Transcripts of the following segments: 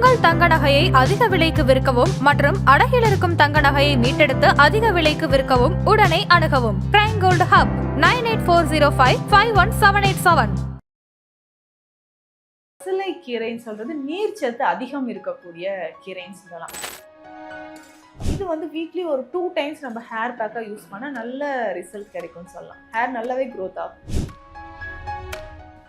உங்கள் தங்க நகையை அதிக விலைக்கு விற்கவும் மற்றும் அடகில் இருக்கும் தங்க நகையை மீட்டெடுத்து அதிக விலைக்கு விற்கவும் உடனே அணுகவும் பிரைம் கோல்டு ஹப் 9840551787. பசலை கீரைன்னு சொல்றது நீர்ச்சத்து அதிகம் இருக்கக்கூடிய கீரைன்னு சொல்லலாம். இது வந்து வீக்லி ஒரு 2 டைம்ஸ் நம்ம ஹேர் பேக்கா யூஸ் பண்ணா நல்ல ரிசல்ட் கிடைக்கும்னு சொல்லலாம். ஹேர் நல்லாவே க்ரோத் ஆகும்.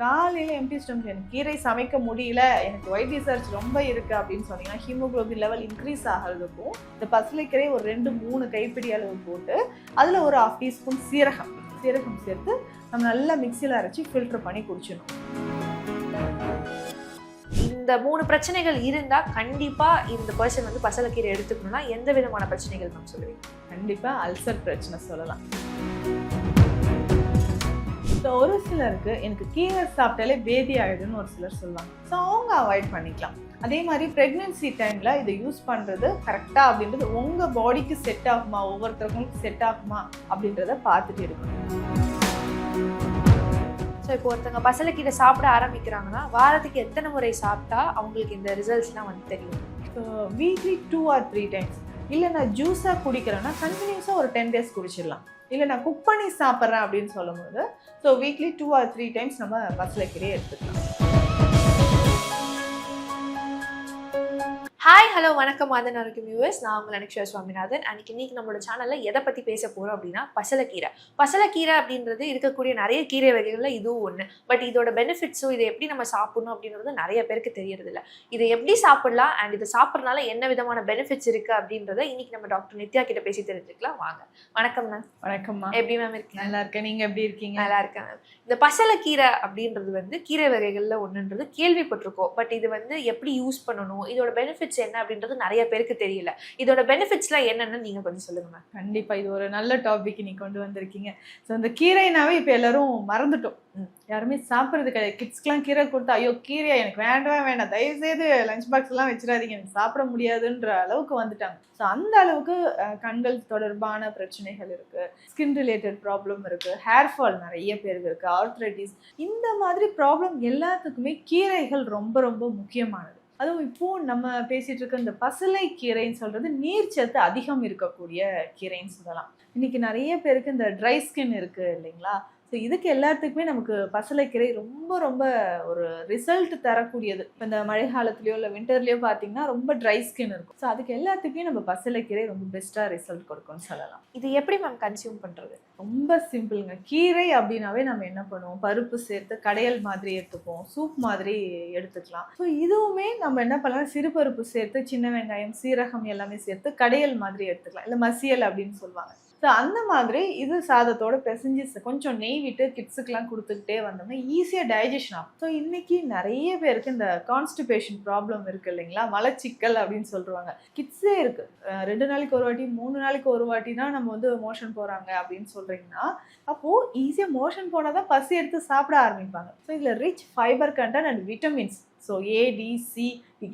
காலையில் எம்டி ஸ்டமக் எனக்கு கீரை சமைக்க முடியல, எனக்கு ஒயிட் ரிசர்ச் ரொம்ப இருக்குது அப்படின்னு சொன்னீங்கன்னா ஹீமோகுளோபின் லெவல் இன்க்ரீஸ் ஆகிறதுக்கும் இந்த பசலைக்கீரை ஒரு 2-3 கைப்பிடி அளவு போட்டு அதில் ஒரு 1/2 டீஸ்பூன் சீரகம் சேர்த்து நம்ம நல்லா மிக்சியில் அரைச்சி ஃபில்டர் பண்ணி குடிச்சிடணும். இந்த 3 பிரச்சனைகள் இருந்தா கண்டிப்பா இந்த பர்சன் வந்து பசலைக்கீரை எடுத்துக்கணும்னா எந்த விதமான பிரச்சனைகள் நம்ம சொல்லுவீங்க? கண்டிப்பா அல்சர் பிரச்சனை சொல்லலாம். ஸோ ஒரு சிலருக்கு எனக்கு கீரை சாப்பிட்டாலே பேதி ஆகிடுன்னு ஒரு சிலர் சொல்லுவாங்க. ஸோ அவங்க அவாய்ட் பண்ணிக்கலாம். அதே மாதிரி ப்ரெக்னென்சி டைமில் இதை யூஸ் பண்ணுறது கரெக்டாக அப்படின்றது உங்கள் பாடிக்கு செட் ஆகுமா, ஒவ்வொருத்தவங்களுக்கு செட் ஆகுமா அப்படின்றத பார்த்துட்டு இருக்கணும். ஸோ இப்போ ஒருத்தவங்க பசலைக்கீரை சாப்பிட ஆரம்பிக்கிறாங்கன்னா வாரத்துக்கு எத்தனை முறை சாப்பிட்டா அவங்களுக்கு இந்த ரிசல்ட்ஸ்லாம் வந்து தெரியும்? So weekly 2 or 3 times. இல்லை நான் ஜூஸாக குடிக்கிறேன்னா கண்டினியூஸாக ஒரு 10 days குடிச்சிடலாம். இல்லை நான் குக் பண்ணி சாப்பிட்றேன் அப்படின்னு சொல்லும்போது ஸோ வீக்லி 2 or 3 டைம்ஸ் நம்ம பசலைக்கீரையை எடுத்துக்கலாம். ஹாய் ஹலோ வணக்கம் ஆதன் ஆரோக்கியம் வியூவர்ஸ், நான் உங்கள் அனிக்ஷா சுவாமிநாதன். இன்னைக்கு நம்மளோட சேனலில் எதை பற்றி பேச போகிறோம் அப்படின்னா பசலைக்கீரை அப்படின்றது இருக்கக்கூடிய நிறைய கீரை வகைகளில் இதுவும் ஒன்று. பட் இதோட பெனிஃபிட்ஸும் இதை எப்படி நம்ம சாப்பிடணும் அப்படின்றது நிறைய பேருக்கு தெரியறதில்ல. இதை எப்படி சாப்பிடலாம் அண்ட் இதை சாப்பிட்றதுனால என்ன விதமான பெனிஃபிட்ஸ் இருக்குது அப்படின்றத இன்னைக்கு நம்ம டாக்டர் நித்யா கிட்ட பேசி தெரிஞ்சுக்கலாம் வாங்க. வணக்கம் மேம். வணக்கம்மா. எப்படி மேம் இருக்கீங்க? நல்லா இருக்கேன். நீங்கள் எப்படி இருக்கீங்க? நல்லா இருக்கேன் மேம். இந்த பசலைக்கீரை அப்படின்றது வந்து கீரை வகைகளில் ஒன்றுன்றது கேள்விப்பட்டிருக்கோம். பட் இது வந்து எப்படி யூஸ் பண்ணணும், இதோட பெனிஃபிட்ஸ் என்ன அப்படின்றது நிறைய பேருக்கு தெரியல. இதோட பெனிஃபிட்ஸ்லாம் என்னன்னு நீங்க கொஞ்சம் சொல்லுங்க மேம். கண்டிப்பா இது ஒரு நல்ல டாபிக் நீ கொண்டு வந்திருக்கீங்க. ஸோ இந்த கீரைனாவே இப்போ எல்லாரும் மறந்துட்டோம். யாருமே சாப்பிட்றது கிடையாது. கிட்ஸ்க்கெலாம் கீரை கொடுத்தா ஐயோ கீரையா எனக்கு வேண்டாம் தயவுசெய்து லஞ்ச் பாக்ஸ் எல்லாம் வச்சிடாதீங்க, எனக்கு சாப்பிட முடியாதுன்ற அளவுக்கு வந்துட்டாங்க. ஸோ அந்த அளவுக்கு கண்கள் தொடர்பான பிரச்சனைகள் இருக்கு, ஸ்கின் ரிலேட்டட் ப்ராப்ளம் இருக்கு, ஹேர் ஃபால் நிறைய பேருக்கு இருக்கு, ஆர்த்ரைட்டிஸ், இந்த மாதிரி ப்ராப்ளம் எல்லாத்துக்குமே கீரைகள் ரொம்ப ரொம்ப முக்கியமானது. அதுவும் இப்போ நம்ம பேசிட்டு இருக்க இந்த பசலை கீரைன்னு சொல்றது நீர்ச்சத்து அதிகம் இருக்கக்கூடிய கீரைன்னு சொல்லலாம். இன்னைக்கு நிறைய பேருக்கு இந்த ட்ரை ஸ்கின் இருக்கு இல்லைங்களா? ஸோ இதுக்கு எல்லாத்துக்குமே நமக்கு பசலைக்கீரை ரொம்ப ரொம்ப ஒரு ரிசல்ட் தரக்கூடியது. இப்போ இந்த மழை காலத்துலையோ இல்லை வின்டர்லையோ பார்த்தீங்கன்னா ரொம்ப ட்ரை ஸ்கின் இருக்கும். ஸோ அதுக்கு எல்லாத்துக்குமே நம்ம பசலைக்கீரை ரொம்ப பெஸ்ட்டாக ரிசல்ட் கொடுக்கும்னு சொல்லலாம். இது எப்படி மேம் கன்சியூம் பண்ணுறது? ரொம்ப சிம்பிளுங்க. கீரை அப்படின்னாவே நம்ம என்ன பண்ணுவோம், பருப்பு சேர்த்து கடையல் மாதிரி எடுத்துப்போம், சூப் மாதிரி எடுத்துக்கலாம். ஸோ இதுவுமே நம்ம என்ன பண்ணலாம், சிறுபருப்பு சேர்த்து சின்ன வெங்காயம் சீரகம் எல்லாமே சேர்த்து கடையல் மாதிரி எடுத்துக்கலாம், இல்லை மசியல் அப்படின்னு சொல்லுவாங்க. ஸோ அந்த மாதிரி இது சாதத்தோட பிசைஞ்சு கொஞ்சம் நெய் விட்டு கிட்ஸுக்கெலாம் கொடுத்துக்கிட்டே வந்தோம்னா ஈஸியாக டைஜஷன் ஆகும். ஸோ இன்னைக்கு நிறைய பேருக்கு இந்த கான்ஸ்டிபேஷன் ப்ராப்ளம் இருக்குது இல்லைங்களா, மலச்சிக்கல் அப்படின்னு சொல்லுவாங்க. கிட்ஸே இருக்குது, 2 நாளைக்கு ஒரு வாட்டி 3 நாளைக்கு ஒரு வாட்டி தான் நம்ம வந்து மோஷன் போகிறாங்க அப்படின்னு சொல்கிறீங்கன்னா அப்போது ஈஸியாக மோஷன் போனால் தான் பசி எடுத்து சாப்பிட ஆரம்பிப்பாங்க. ஸோ இதில் rich fibre content and vitamins, so A, D, C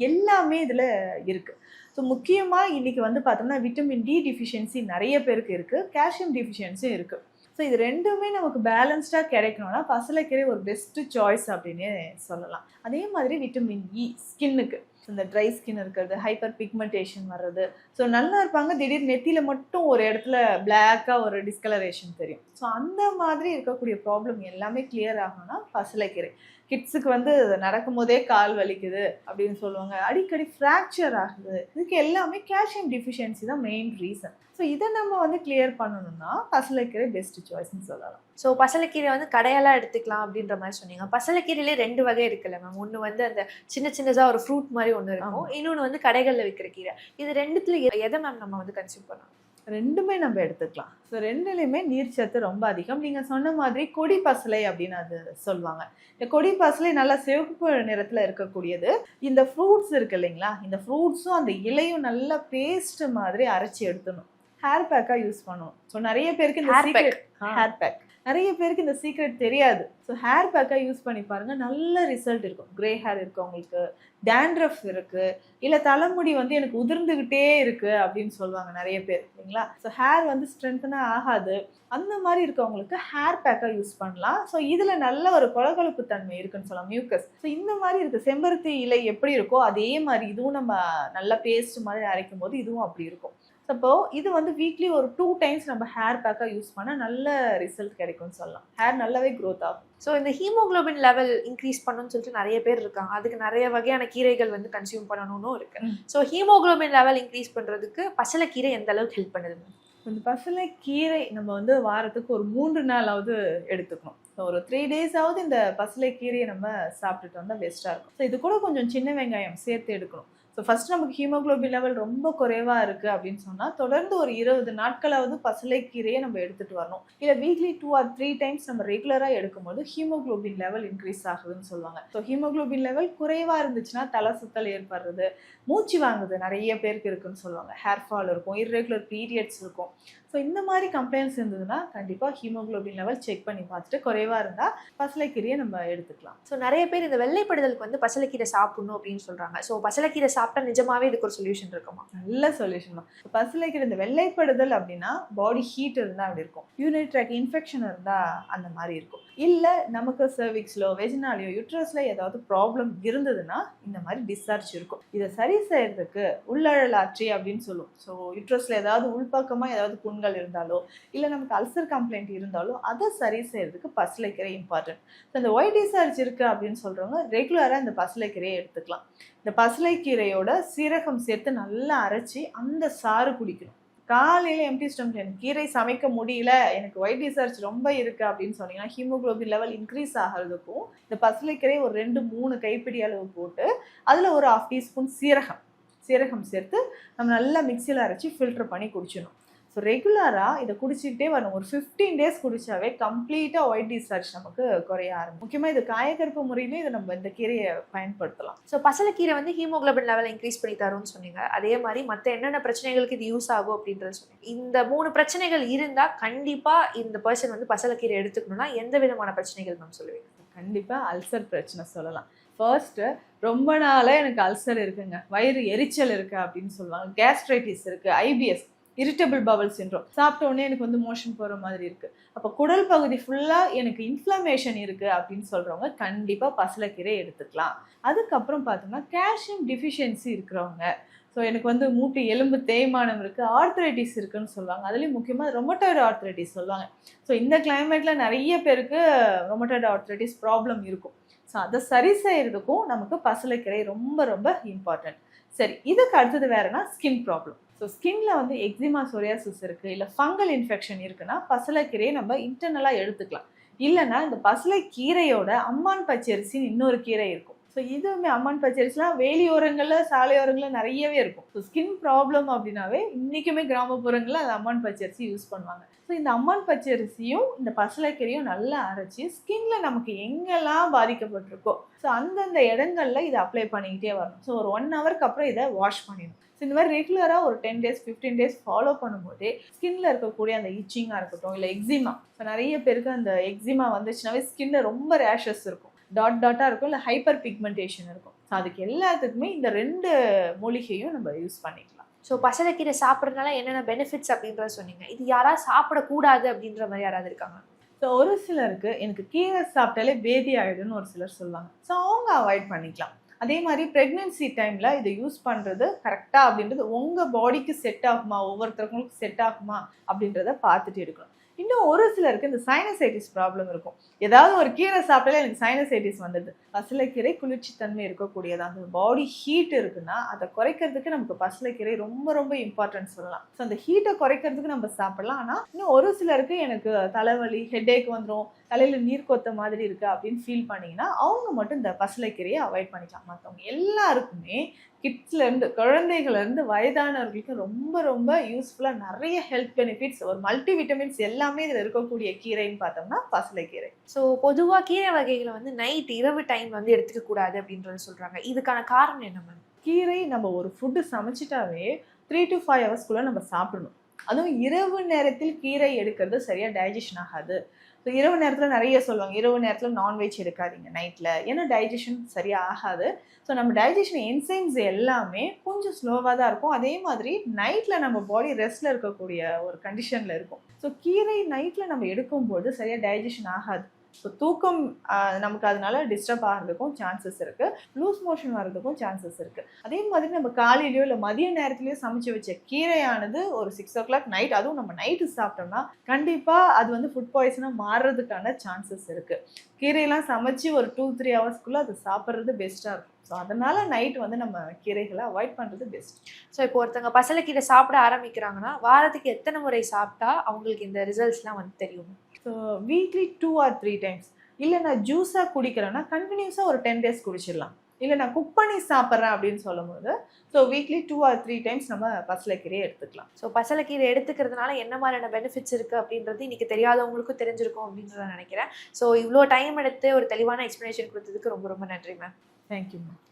எல்லாமே இதில் இருக்குது. ஸோ முக்கியமாக இன்றைக்கி வந்து பார்த்தோம்னா விட்டமின் D டிஃபிஷியன்சி நிறைய பேருக்கு இருக்குது, கால்சியம் டிஃபிஷியன்சியும் இருக்குது. ஸோ இது ரெண்டுமே நமக்கு பேலன்ஸ்டாக கிடைக்கணும்னா பசலைக்கீரை ஒரு பெஸ்ட்டு சாய்ஸ் அப்படின்னு சொல்லலாம். அதே மாதிரி விட்டமின் E ஸ்கின்னுக்கு, இந்த ட்ரை ஸ்கின் இருக்கிறது, ஹைப்பர் பிக்மெண்டேஷன் வர்றது, ஸோ நல்லா இருப்பாங்க, திடீர் நெத்தியில் மட்டும் ஒரு இடத்துல பிளாக்காக ஒரு டிஸ்கலரேஷன் தெரியும். ஸோ அந்த மாதிரி இருக்கக்கூடிய ப்ராப்ளம் எல்லாமே கிளியர் ஆகணும்னா பசலைக்கீரை. கிட்ஸுக்கு வந்து நடக்கும் போதே கால் வலிக்குது அப்படின்னு சொல்லுவாங்க, அடிக்கடி ஃப்ராக்சர் ஆகுது, இதுக்கு எல்லாமே கால்சியம் டிஃபிஷியன்சி தான் மெயின் ரீசன். ஸோ இதை நம்ம வந்து கிளியர் பண்ணணும்னா பசலைக்கீரை பெஸ்ட் சாய்ஸ்ன்னு சொல்லலாம். ஸோ பசலைக்கீரை வந்து கடையெல்லாம் எடுத்துக்கலாம் அப்படின்ற மாதிரி சொன்னீங்க. பசலைக்கீரையிலே 2 வகை இருக்குல்ல மேம். ஒன்று வந்து அந்த சின்னதாக ஒரு ஃப்ரூட் மாதிரி ஒன்று இருக்கும், இன்னொன்று வந்து கடைகளில் விற்கிற கீரை. இது ரெண்டுத்துல எதை மேம் நம்ம வந்து கன்சியூம் பண்ணலாம்? ரெண்டுமே நம்ம எடுத்துக்கலாம். ஸோ ரெண்டுலேயுமே நீர்ச்சத்து ரொம்ப அதிகம். நீங்கள் சொன்ன மாதிரி கொடி பசலை அப்படின்னு அது சொல்லுவாங்க. இந்த கொடி பசலை நல்லா சிவப்பு நிறத்தில் இருக்கக்கூடியது. இந்த ஃப்ரூட்ஸ் இருக்கு இல்லைங்களா, இந்த ஃப்ரூட்ஸும் அந்த இலையும் நல்லா பேஸ்ட் மாதிரி அரைச்சி எடுத்துணும். ஹேர் பேக்காக யூஸ் பண்ணுவோம். ஸோ நிறைய பேருக்கு இந்த ஹேர் பேக் நிறைய பேருக்கு இந்த சீக்ரெட் தெரியாது. ஸோ ஹேர் பேக்காக யூஸ் பண்ணி பாருங்கள், நல்ல ரிசல்ட் இருக்கும். கிரே ஹேர் இருக்கவங்களுக்கு, டேண்ட்ரஃப் இருக்குது, இல்லை தலைமுடி வந்து எனக்கு உதிர்ந்துக்கிட்டே இருக்குது அப்படின்னு சொல்லுவாங்க நிறைய பேர் இல்லைங்களா. ஸோ ஹேர் வந்து ஸ்ட்ரென்த்தனாக ஆகாது, அந்த மாதிரி இருக்கவங்களுக்கு ஹேர் பேக்காக யூஸ் பண்ணலாம். ஸோ இதில் நல்ல ஒரு கொழகொழப்பு தன்மை இருக்குன்னு சொல்லலாம், மியூக்கஸ். ஸோ இந்த மாதிரி இருக்குது. செம்பருத்தி இலை எப்படி இருக்கோ அதே மாதிரி இதுவும் நம்ம நல்லா பேஸ்ட் மாதிரி அரைக்கும் போது இதுவும் அப்படி இருக்கும். அப்போ இது வந்து வீக்லி ஒரு 2 டைம்ஸ் நம்ம ஹேர் பேக்காக யூஸ் பண்ணால் நல்ல ரிசல்ட் கிடைக்கும்னு சொல்லலாம். ஹேர் நல்லாவே க்ரோத் ஆகும். ஸோ இந்த ஹீமோகுளோபின் லெவல் இன்க்ரீஸ் பண்ணணும்னு சொல்லிட்டு நிறைய பேர் இருக்காங்க. அதுக்கு நிறைய வகையான கீரைகள் வந்து கன்சியூம் பண்ணணும்னு இருக்கு. ஸோ ஹீமோகுளோபின் லெவல் இன்க்ரீஸ் பண்ணுறதுக்கு பசலைக்கீரை எந்த அளவுக்கு ஹெல்ப் பண்ணுது? இந்த பசலைக்கீரை நம்ம வந்து வாரத்துக்கு ஒரு 3 நாளாவது எடுத்துக்கணும். ஸோ ஒரு 3 டேஸாவது இந்த பசலைக்கீரையை நம்ம சாப்பிட்டுட்டு வந்தால் பெஸ்ட்டாக இருக்கும். ஸோ இது கூட கொஞ்சம் சின்ன வெங்காயம் சேர்த்து எடுக்கணும். ஸோ ஃபஸ்ட் நமக்கு ஹீமோகுளோபின் லெவல் ரொம்ப குறைவாக இருக்குது அப்படின்னு சொன்னால் தொடர்ந்து ஒரு 20 நாட்களாவது பசலைக்கீரையை நம்ம எடுத்துகிட்டு வரணும். இல்லை வீக்லி 2 or 3 டைம்ஸ் நம்ம ரெகுலராக எடுக்கும்போது ஹீமோகுளோபின் லெவல் இன்க்ரீஸ் ஆகுதுன்னு சொல்லுவாங்க. ஸோ ஹீமோகுளோபின் லெவல் குறைவாக இருந்துச்சுன்னா தலை சுத்தல் ஏற்படுறது, மூச்சு வாங்குது நிறைய பேருக்கு இருக்குன்னு சொல்லுவாங்க, ஹேர் ஃபால் இருக்கும், இர்ரெகுலர் பீரியட்ஸ் இருக்கும். ஸோ இந்த மாதிரி கம்ப்ளைண்ட்ஸ் இருந்ததுன்னா கண்டிப்பாக ஹீமோகுளோபின் லெவல் செக் பண்ணி பார்த்துட்டு குறைவாக இருந்தால் பசலைக்கீரையை நம்ம எடுத்துக்கலாம். ஸோ நிறைய பேர் இந்த வெள்ளைப்படுதலுக்கு வந்து பசலைக்கீரை சாப்பிடணும் அப்படின்னு சொல்கிறாங்க. ஸோ பசலைக்கீரை சாப்பிட்டா நிஜமாவே இதுக்கு ஒரு சொல்யூஷன் இருக்குமா? நல்ல சொல்யூஷன் தான். பசலைக்கீரை இந்த வெள்ளைப்படுதல் அப்படின்னா பாடி ஹீட் இருந்தால் அப்படி இருக்கும், யூரினரி ட்ராக் இன்ஃபெக்ஷன் இருந்தால் அந்த மாதிரி இருக்கும், இல்லை நமக்கு சர்விக்ஸ்லோ வெஜினாலியோ யூட்ரஸ்ல ஏதாவது ப்ராப்ளம் இருந்ததுன்னா இந்த மாதிரி டிஸ்சார்ஜ் இருக்கும். இதை சரி செய்யறதுக்கு உள்ளழலாற்றி அப்படின்னு சொல்லுவோம். ஸோ யூட்ரஸ்ல ஏதாவது உள்பக்கமாக ஏதாவது புண்கள் இருந்தாலோ இல்லை நமக்கு அல்சர் கம்ப்ளைண்ட் இருந்தாலோ அதை சரி செய்யறதுக்கு பசலைக்கீரை இம்பார்ட்டன்ட். ஸோ இந்த ஒயிட் டிஸ்சார்ஜ் இருக்கு அப்படின்னு சொல்றவங்க ரெகுலராக இந்த பசலைக்கீரையை எடுத்துக்கலாம். இந்த பசலைக்கீரையோட சீரகம் சேர்த்து நல்லா அரைச்சி அந்த சாறு குடிக்கணும். காலையில் எம்டி ஸ்டமக்ல எனக்கு கீரை சமைக்க முடியல, எனக்கு ஒயிட் டிஸ்சார்ஜ் ரொம்ப இருக்குது அப்படின்னு சொன்னீங்கன்னா ஹீமோகுளோபின் லெவல் இன்க்ரீஸ் ஆகிறதுக்கும் இந்த பசலைக்கீரை ஒரு 2-3 கைப்பிடி அளவு போட்டு அதில் ஒரு 1/2 டீஸ்பூன் சீரகம் சேர்த்து நம்ம நல்லா மிக்சியில் அரைச்சி ஃபில்டர் பண்ணி குடிச்சிடணும். ஸோ ரெகுலராக இதை குடிச்சிக்கிட்டே வரணும். ஒரு 15 டேஸ் குடிச்சாவே கம்ப்ளீட்டாக ஒயிட் டிஸ்சார்ஜ் நமக்கு குறைய ஆரம்பிக்கும். முக்கியமாக இது காயக்கருப்பு முறையிலே இதை நம்ம இந்த கீரையை பயன்படுத்தலாம். ஸோ பசலைக்கீரை வந்து ஹீமோகுளோபின் லெவல் இன்க்ரீஸ் பண்ணி தரும்னு சொன்னீங்க. அதே மாதிரி மற்ற என்னென்ன பிரச்சனைகளுக்கு இது யூஸ் ஆகும் அப்படின்றது சொன்னீங்க. இந்த 3 பிரச்சனைகள் இருந்தால் கண்டிப்பாக இந்த பர்சன் வந்து பசலைக்கீரை எடுத்துக்கணும்னா எந்த விதமான பிரச்சனைகள் நம்ம சொல்லுவீங்க? கண்டிப்பாக அல்சர் பிரச்சனை சொல்லலாம். ஃபர்ஸ்ட்டு ரொம்ப நாளாக எனக்கு அல்சர் இருக்குங்க, வயிறு எரிச்சல் இருக்குது அப்படின்னு சொல்லுவாங்க, கேஸ்ட்ரைட்டிஸ் இருக்குது, ஐபிஎஸ் இரிட்டபிள் பவல் சிண்ட்ரோம், சாப்பிட்ட உடனே எனக்கு வந்து மோஷன் போகிற மாதிரி இருக்குது, அப்போ குடல் பகுதி ஃபுல்லாக எனக்கு இன்ஃப்ளமேஷன் இருக்குது அப்படின்னு சொல்கிறவங்க கண்டிப்பாக பசலைக்கீரை எடுத்துக்கலாம். அதுக்கப்புறம் பார்த்தோம்னா கால்சியம் டிஃபிஷியன்சி இருக்கிறவங்க, ஸோ எனக்கு வந்து மூட்டு எலும்பு தேய்மானம் இருக்குது, ஆர்த்ரைட்டிஸ் இருக்குன்னு சொல்லுவாங்க, அதுலேயும் முக்கியமாக ரொமட்டாய்டு ஆர்த்ரைட்டிஸ் சொல்லுவாங்க. ஸோ இந்த கிளைமேட்டில் நிறைய பேருக்கு ரொமட்டாய்டு ஆர்த்ரைட்டிஸ் ப்ராப்ளம் இருக்கும். ஸோ அதை சரி செய்கிறதுக்கும் நமக்கு பசலைக்கீரை ரொம்ப ரொம்ப இம்பார்ட்டன்ட். சரி, இதுக்கு அடுத்தது வேறுனா ஸ்கின் ப்ராப்ளம். ஸோ ஸ்கின்ல வந்து எக்ஸிமா சொரியாசிஸ் இருக்குது, இல்லை ஃபங்கல் இன்ஃபெக்ஷன் இருக்குன்னா பசலைக்கீரையை நம்ம இன்டர்னலாக எடுத்துக்கலாம். இல்லைன்னா இந்த பசலைக்கீரையோட அம்மான் பச்சரிசின்னு இன்னொரு கீரை இருக்கும். ஸோ இதுவுமே அம்மான் பச்சரிசிலாம் வேலியோரங்களில் சாலையோரங்களில் நிறையவே இருக்கும். ஸோ ஸ்கின் ப்ராப்ளம் அப்படின்னாவே இன்றைக்குமே கிராமப்புறங்களில் அந்த அம்மான் பச்சரிசி யூஸ் பண்ணுவாங்க. ஸோ இந்த அம்மான் பச்சரிசியும் இந்த பசலைக்கீரையும் நல்லா அரைச்சி ஸ்கின்ல நமக்கு எங்கெல்லாம் பாதிக்கப்பட்டிருக்கோ ஸோ அந்தந்த இடங்கள்ல இதை அப்ளை பண்ணிக்கிட்டே வரணும். ஸோ ஒரு 1 ஹவருக்கு அப்புறம் இதை வாஷ் பண்ணிடணும். ஸோ இந்த மாதிரி ரெகுலராக ஒரு 10 டேஸ் 15 டேஸ் ஃபாலோ பண்ணும்போதே ஸ்கின்ல இருக்கக்கூடிய அந்த இச்சிங்காக இருக்கட்டும், இல்லை எக்ஸிமா, ஸோ நிறைய பேருக்கு அந்த எக்ஸிமா வந்துச்சுனாவே ஸ்கின்ல ரொம்ப ரேஷஸ் இருக்கும், டாட்டாக இருக்கும், இல்லை ஹைப்பர் பிக்மெண்டேஷன் இருக்கும். ஸோ அதுக்கு எல்லாத்துக்குமே இந்த 2 மூலிகையும் நம்ம யூஸ் பண்ணிக்கலாம். ஸோ பசலைக்கீரை சாப்பிட்றதுனால என்னென்ன பெனிஃபிட்ஸ் அப்படின்றத சொன்னீங்க. இது யாராவது சாப்பிடக்கூடாது அப்படின்ற மாதிரி யாராவது இருக்காங்க? ஸோ ஒரு சிலருக்கு எனக்கு கீரை சாப்பிட்டாலே பேதி ஆகிடுன்னு ஒரு சிலர் சொல்லுவாங்க. ஸோ அவங்க அவாய்ட் பண்ணிக்கலாம். அதே மாதிரி ப்ரெக்னென்சி டைமில் இதை யூஸ் பண்ணுறது கரெக்டாக அப்படின்றது உங்கள் பாடிக்கு செட் ஆகுமா, ஒவ்வொருத்தருக்கும் செட் ஆகுமா அப்படின்றத பார்த்துட்டு எடுக்கணும். இன்னும் ஒரு சிலருக்கு இந்த சைனசைட்டிஸ் ப்ராப்ளம் இருக்கும். ஏதாவது ஒரு கீரை சாப்பிட்டாலே எனக்கு சைனசைட்டிஸ் வந்துடுது. பசலைக்கீரை குளிர்ச்சி தன்மை இருக்கக்கூடியதான். அந்த பாடி ஹீட் இருக்குன்னா அதை குறைக்கிறதுக்கு நமக்கு பசலைக்கீரை ரொம்ப ரொம்ப இம்பார்ட்டன்ட் சொல்லலாம். ஸோ அந்த ஹீட்டை குறைக்கிறதுக்கு நம்ம சாப்பிடலாம். ஆனால் இன்னும் ஒரு சிலருக்கு எனக்கு தலைவலி, ஹெட்டேக் வந்துடும், தலையில் நீர் கொத்த மாதிரி இருக்குது அப்படின்னு ஃபீல் பண்ணிங்கன்னா அவங்க மட்டும் இந்த பசலைக்கீரையை அவாய்ட் பண்ணிக்கலாம். மற்றவங்க எல்லாருக்குமே கிட்ஸ்லேருந்து குழந்தைகள்லேருந்து வயதானவர்களுக்கு ரொம்ப ரொம்ப யூஸ்ஃபுல்லாக நிறைய ஹெல்த் பெனிஃபிட்ஸ், ஒரு மல்டி விட்டமின்ஸ் எல்லாமே இதில் இருக்கக்கூடிய கீரைன்னு பார்த்தோம்னா பசலைக்கீரை. ஸோ பொதுவாக கீரை வகைகளை வந்து நைட் இரவு டைம் வந்து எடுத்துக்க கூடாது அப்படின்றது சொல்கிறாங்க. இதுக்கான காரணம் என்ன மேம்? கீரை நம்ம ஒரு ஃபுட்டு சமைச்சிட்டாவே 3 to 5 ஹவர்ஸ்க்குள்ளே நம்ம சாப்பிடணும். அதுவும் இரவு நேரத்தில் கீரை எடுக்கிறது சரியாக டைஜஷன் ஆகாது. ஸோ ஸோ இரவு நேரத்தில் நிறைய சொல்லுவாங்க, இரவு நேரத்தில் நான்வெஜ் எடுக்காதீங்க நைட்டில், ஏன்னா டைஜஷன் சரியாக ஆகாது. ஸோ நம்ம டைஜஷன் என்சைம்ஸ் எல்லாமே கொஞ்சம் ஸ்லோவாக தான் இருக்கும். அதே மாதிரி நைட்டில் நம்ம பாடி ரெஸ்ட்டில் இருக்கக்கூடிய ஒரு கண்டிஷனில் இருக்கும். ஸோ கீரை நைட்டில் நம்ம எடுக்கும்போது சரியாக டைஜஷன் ஆகாது. ஸோ தூக்கம் நமக்கு அதனால டிஸ்டர்ப் ஆகிறதுக்கும் சான்சஸ் இருக்குது, லூஸ் மோஷன் வர்றதுக்கும் சான்சஸ் இருக்குது. அதே மாதிரி நம்ம காலையிலையோ இல்லை மதிய நேரத்துலையோ சமைச்சு வச்ச கீரையானது ஒரு 6 o'clock நைட், அதுவும் நம்ம நைட்டு சாப்பிட்டோம்னா கண்டிப்பாக அது வந்து ஃபுட் பாய்சனாக மாறுறதுக்கான சான்சஸ் இருக்குது. கீரையெல்லாம் சமைச்சு ஒரு 2-3 ஹவர்ஸ்க்குள்ளே அது சாப்பிட்றது பெஸ்ட்டாக இருக்கும். ஸோ அதனால் நைட் வந்து நம்ம கீரைகளை அவாய்ட் பண்ணுறது பெஸ்ட். ஸோ இப்போ ஒருத்தங்க பசலைக்கீரை சாப்பிட ஆரம்பிக்கிறாங்கன்னா வாரத்துக்கு எத்தனை முறை சாப்பிட்டா அவங்களுக்கு இந்த ரிசல்ட்ஸ்லாம் வந்து தெரியும்? So weekly 2 or 3 times. இல்லை நான் ஜூஸாக குடிக்கிறேன்னா கண்டினியூஸாக ஒரு 10 days குடிச்சிடலாம். இல்லை நான் குக் பண்ணி சாப்பிட்றேன் அப்படின்னு சொல்லும் போது ஸோ வீக்லி 2 or 3 times நம்ம பசலைக்கீரையை எடுத்துக்கலாம். ஸோ பசலைக்கீரை எடுத்துக்கிறதுனால என்ன மாதிரியான பெனிஃபிட்ஸ் இருக்குது அப்படின்றது இன்றைக்கி தெரியாதவங்களுக்கும் தெரிஞ்சிருக்கும் அப்படின்னு நான் நினைக்கிறேன். ஸோ இவ்வளோ டைம் எடுத்து ஒரு தெளிவான எக்ஸ்ப்ளனேஷன் கொடுத்ததுக்கு ரொம்ப ரொம்ப நன்றி மேம். Thank you ma'am.